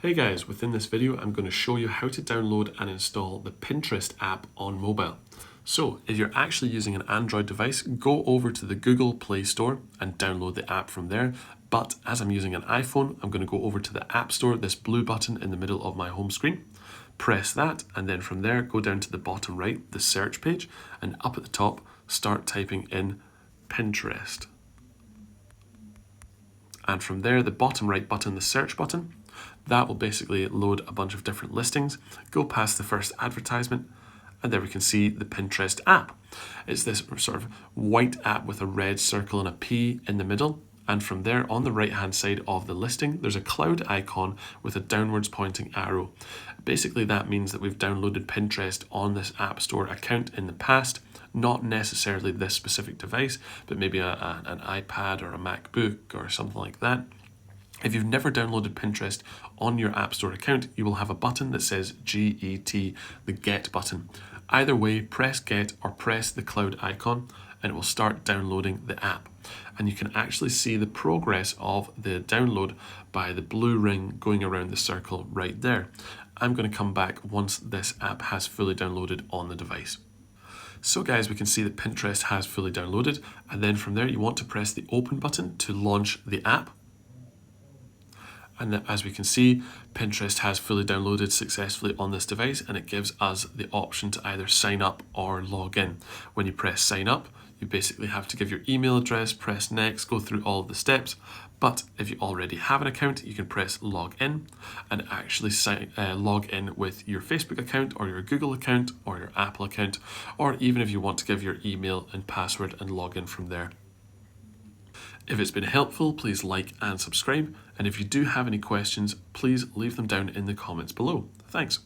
Hey guys, within this video I'm going to show you how to download and install the Pinterest app on mobile. So if you're actually using an Android device, go over to the Google Play Store and download the app from there. But as I'm using an iPhone, I'm going to go over to the App Store, this blue button in the middle of my home screen. Press that, and then from there go down to the bottom right, the search page, and up at the top start typing in Pinterest. And from there, the bottom right button, the search button, that will basically load a bunch of different listings, go past the first advertisement, and there we can see the Pinterest app. It's this sort of white app with a red circle and a P in the middle. And from there, on the right hand side of the listing, there's a cloud icon with a downwards pointing arrow. Basically, that means that we've downloaded Pinterest on this App Store account in the past, not necessarily this specific device, but maybe an iPad or a MacBook or something like that. If you've never downloaded Pinterest on your App Store account, you will have a button that says GET, the Get button. Either way, press Get or press the cloud icon and it will start downloading the app. And you can actually see the progress of the download by the blue ring going around the circle right there. I'm going to come back once this app has fully downloaded on the device. So guys, we can see that Pinterest has fully downloaded, and then from there you want to press the open button to launch the app. And as we can see, Pinterest has fully downloaded successfully on this device, and it gives us the option to either sign up or log in. When you press sign up, you basically have to give your email address, press next, go through all of the steps. But if you already have an account, you can press log in and actually log in with your Facebook account or your Google account or your Apple account, or even if you want to give your email and password and log in from there. If it's been helpful, please like and subscribe. And if you do have any questions, please leave them down in the comments below. Thanks.